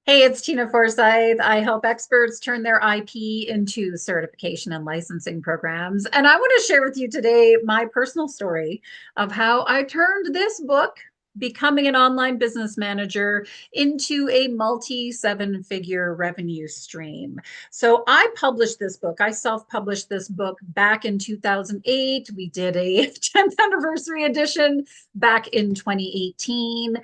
Hey, it's Tina Forsyth. I help experts turn their IP into certification and licensing programs. And I want to share with you today my personal story of how I turned this book, Becoming an Online Business Manager, into a multi seven-figure revenue stream. So I published this book. I self-published this book back in 2008. We did a 10th anniversary edition back in 2018.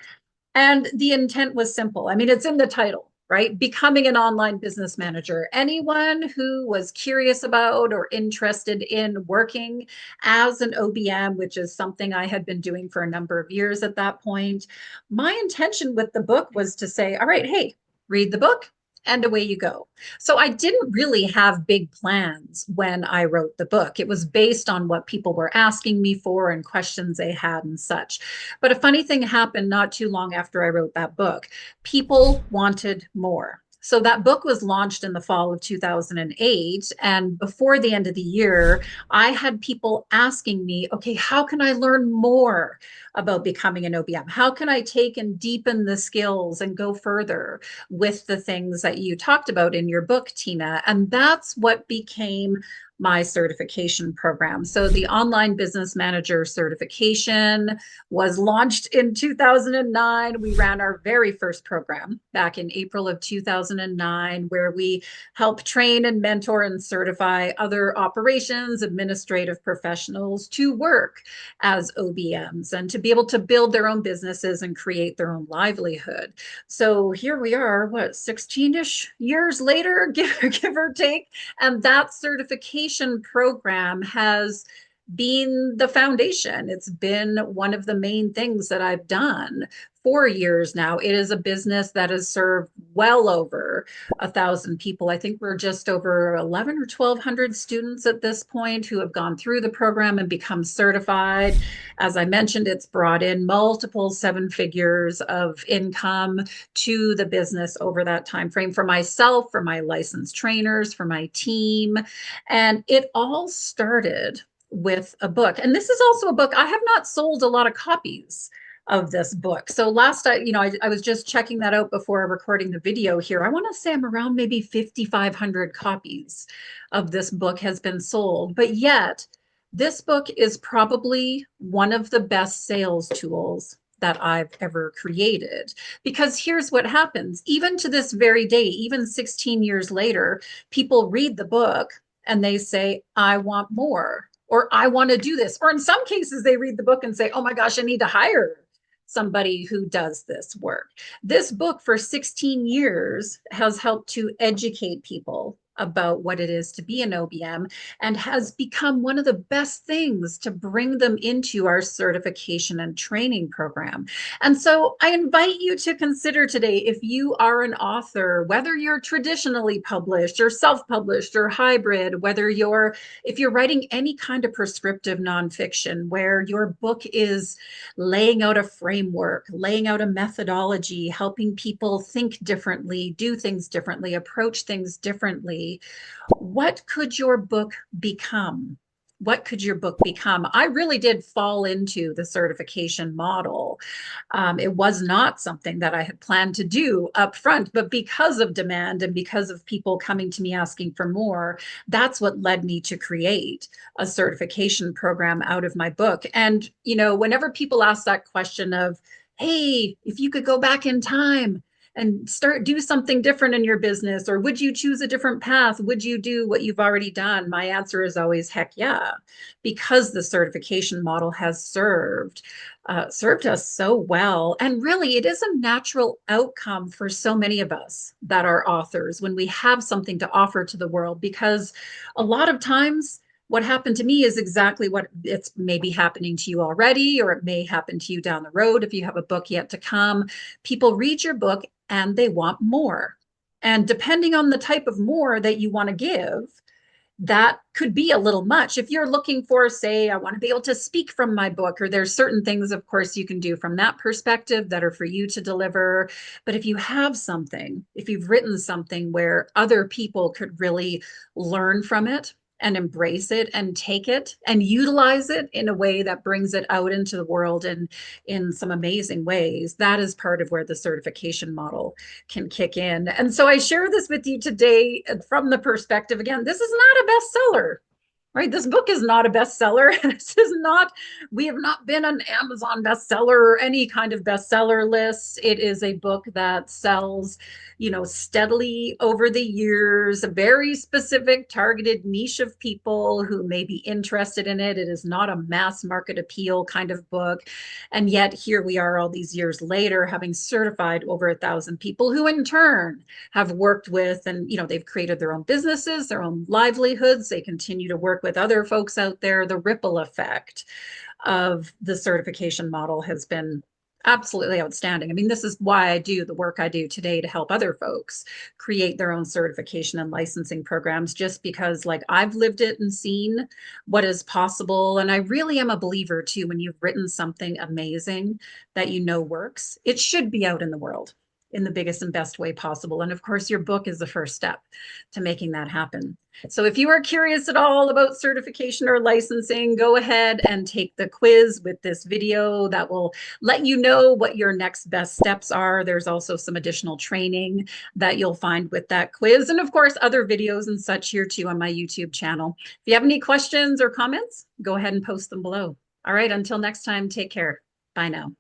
And the intent was simple. I mean, it's in the title, right? Becoming an online business manager. Anyone who was curious about or interested in working as an OBM, which is something I had been doing for a number of years at that point, my intention with the book was to say, all right, hey, read the book and away you go. So I didn't really have big plans when I wrote the book. It was based on what people were asking me for and questions they had and such. But a funny thing happened not too long after I wrote that book. People wanted more. So that book was launched in the fall of 2008. And before the end of the year, I had people asking me, okay, how can I learn more about becoming an OBM? How can I take and deepen the skills and go further with the things that you talked about in your book, Tina? And that's what became my certification program. So the online business manager certification was launched in 2009. We ran our very first program back in April of 2009, where we help train and mentor and certify other operations, administrative professionals to work as OBMs and to be able to build their own businesses and create their own livelihood. So here we are, what, 16-ish years later, give or take. And that certification program has been the foundation. It's been one of the main things that I've done for years now. It is a business that has served well over 1,000 people. I think we're just over 11 or 1,200 students at this point who have gone through the program and become certified. As I mentioned, it's brought in multiple seven figures of income to the business over that time frame for myself, for my licensed trainers, for my team. And it all started with a book. And this is also a book. I have not sold a lot of copies of this book. So last I was just checking that out before recording the video here. I want to say I'm around maybe 5,500 copies of this book has been sold. But yet, this book is probably one of the best sales tools that I've ever created. Because here's what happens. Even to this very day, even 16 years later, people read the book and they say, I want more, or I want to do this. Or in some cases, they read the book and say, oh my gosh, I need to hire somebody who does this work. This book for 16 years has helped to educate people about what it is to be an OBM and has become one of the best things to bring them into our certification and training program. And so I invite you to consider today, if you are an author, whether you're traditionally published or self-published or hybrid, if you're writing any kind of prescriptive nonfiction where your book is laying out a framework, laying out a methodology, helping people think differently, do things differently, approach things differently. What could your book become? What could your book become? I really did fall into the certification model. It was not something that I had planned to do up front, but because of demand and because of people coming to me asking for more, that's what led me to create a certification program out of my book. And, whenever people ask that question of, hey, if you could go back in time and do something different in your business, or would you choose a different path? Would you do what you've already done? My answer is always heck yeah, because the certification model has served us so well. And really, it is a natural outcome for so many of us that are authors when we have something to offer to the world, because a lot of times what happened to me is exactly what it's maybe happening to you already, or it may happen to you down the road if you have a book yet to come. People read your book and they want more. And depending on the type of more that you want to give, that could be a little much. If you're looking for, say, I want to be able to speak from my book, or there's certain things, of course, you can do from that perspective that are for you to deliver. But if you have something, if you've written something where other people could really learn from it and embrace it and take it and utilize it in a way that brings it out into the world and in some amazing ways, that is part of where the certification model can kick in. And so I share this with you today from the perspective, again, this is not a bestseller, right? This book is not a bestseller. This is not, we have not been an Amazon bestseller or any kind of bestseller list. It is a book that sells, steadily over the years, a very specific targeted niche of people who may be interested in it. It is not a mass market appeal kind of book. And yet here we are all these years later, having certified over 1,000 people who in turn have worked with, and they've created their own businesses, their own livelihoods. They continue to work with other folks out there. The ripple effect of the certification model has been absolutely outstanding. I mean, this is why I do the work I do today, to help other folks create their own certification and licensing programs, just because I've lived it and seen what is possible. And I really am a believer too, when you've written something amazing that works, it should be out in the world in the biggest and best way possible. And of course, your book is the first step to making that happen. So if you are curious at all about certification or licensing, go ahead and take the quiz with this video that will let you know what your next best steps are. There's also some additional training that you'll find with that quiz. And of course, other videos and such here too on my YouTube channel. If you have any questions or comments, go ahead and post them below. All right, until next time, take care. Bye now.